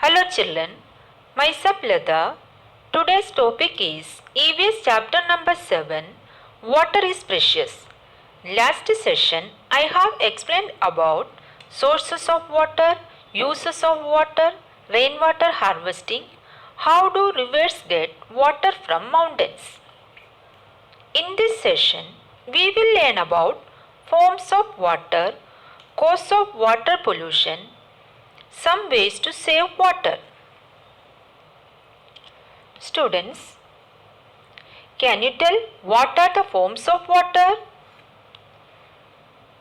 Hello children, myself Lata. Today's topic is EVS chapter number 7, Water is Precious. Last session I have explained about sources of water, uses of water, rainwater harvesting, how do rivers get water from mountains. In this session we will learn about forms of water, cause of water pollution, some ways to save water. Students, can you tell what are the forms of water?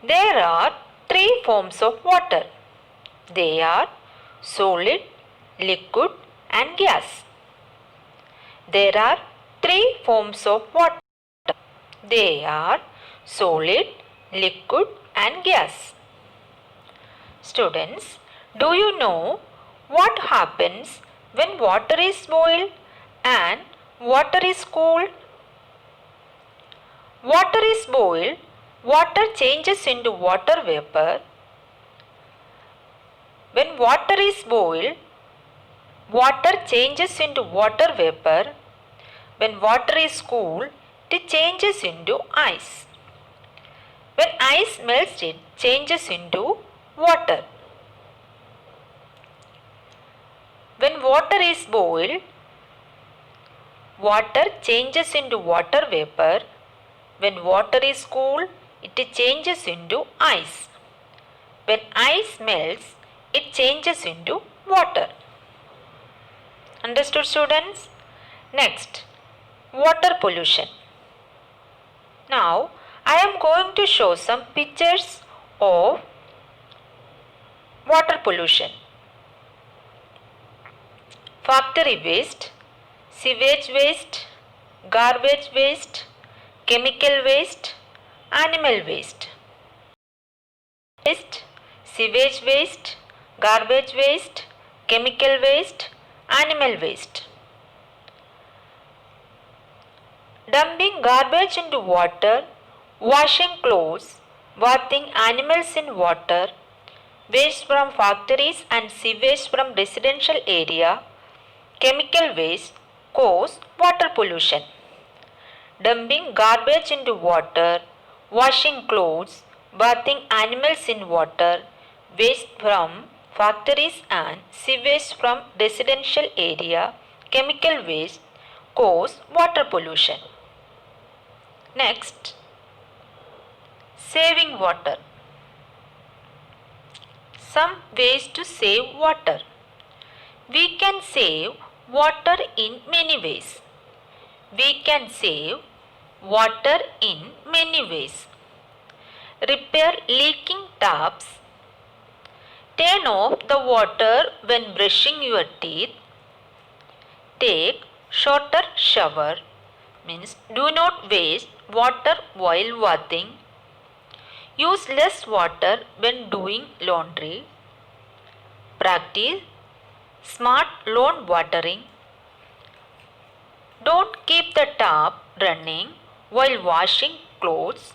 There are three forms of water. They are solid, liquid and gas. There are three forms of water. They are solid, liquid and gas. Students, do you know what happens when water is boiled and water is cooled? Water is boiled, water changes into water vapor. When water is boiled, water changes into water vapor. When water is cooled, it changes into ice. When ice melts, it changes into water. When water is boiled, water changes into water vapor. When water is cooled, it changes into ice. When ice melts, it changes into water. Understood, students? Next, water pollution. Now, I am going to show some pictures of water pollution. Factory waste, sewage waste, garbage waste, chemical waste, animal waste. Waste, sewage waste, garbage waste, chemical waste, animal waste. Dumping garbage into water, washing clothes, bathing animals in water, waste from factories and sewage from residential area, chemical waste cause water pollution. Dumping garbage into water, washing clothes, bathing animals in water, waste from factories and sewage from residential area, chemical waste cause water pollution. Next, saving water. Some ways to save water. We can save water in many ways. We can save water in many ways. Repair leaking taps. Turn off the water when brushing your teeth. Take shorter shower. Means do not waste water while bathing. Use less water when doing laundry. Practice smart lawn watering. Don't keep the tap running while washing clothes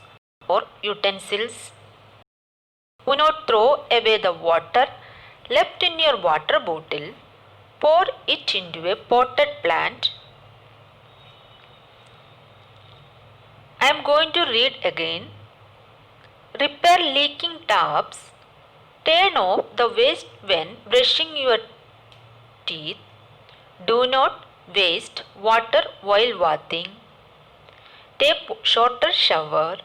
or utensils. Do not throw away the water left in your water bottle. Pour it into a potted plant. I am going to read again. Repair leaking taps. Turn off the waste when brushing your teeth. Do not waste water while bathing. Take shorter shower.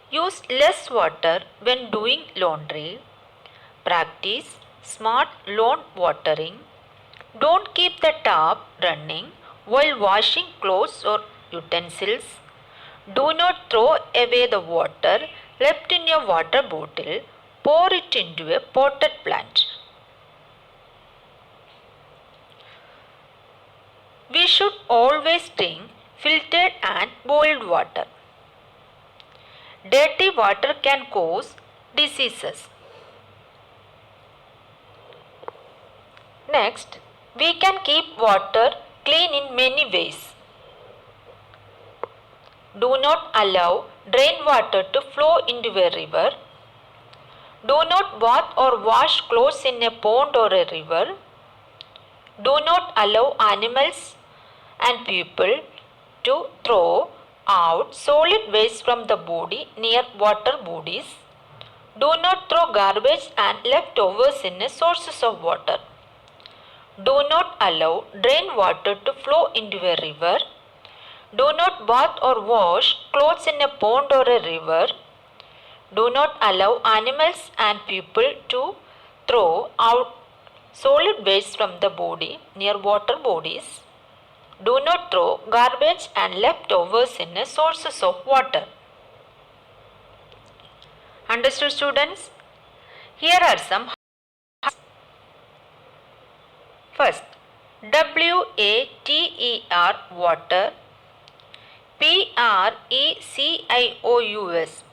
Use less water when doing laundry. Practice smart lawn watering. Don't keep the tap running while washing clothes or utensils. Do not throw away the water left in your water bottle. Pour it into a potted plant. We should always drink filtered and boiled water. Dirty water can cause diseases. Next, we can keep water clean in many ways. Do not allow drain water to flow into a river. Do not bath or wash clothes in a pond or a river. Do not allow animals and people to throw out solid waste from the body near water bodies. Do not throw garbage and leftovers in sources of water. Do not allow drain water to flow into a river. Do not bath or wash clothes in a pond or a river. Do not allow animals and people to throw out solid waste from the body near water bodies. Do not throw garbage and leftovers in sources of water. Understood, students? Here are some. First, WATER water, PRECIOUS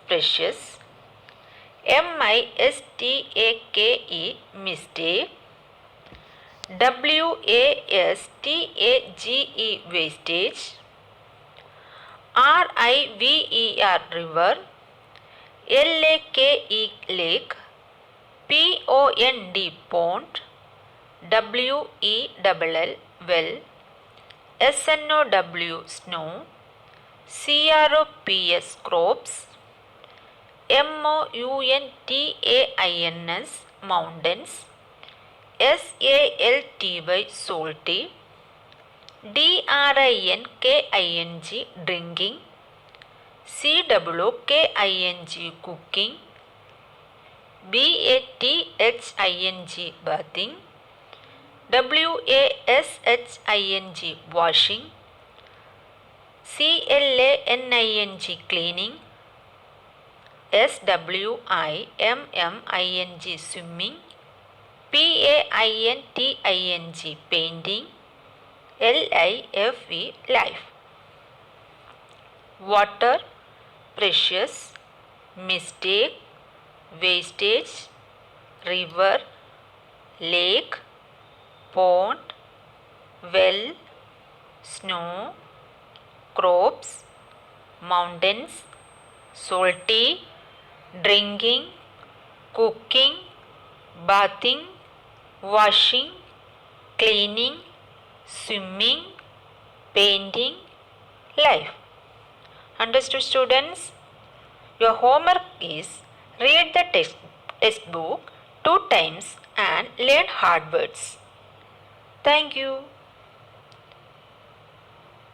precious, MISTAKE mistake, WASTAGE wastage, RIVER river, LAKE lake, POND pond, WELL well, SNOW snow, CROPS crops, MOUNTAINS mountains, SALTY salty, DRINKING drinking, COOKING cooking, BATHING bathing, WASHING washing, CLANING cleaning, SWIMMING swimming, PAINTING painting, LIFE life. Water, precious, mistake, wastage, river, lake, pond, well, snow, crops, mountains, salty, drinking, cooking, bathing, washing, cleaning, swimming, painting, life. Understood, students? Your homework is read the textbook 2 times and learn hard words. Thank you.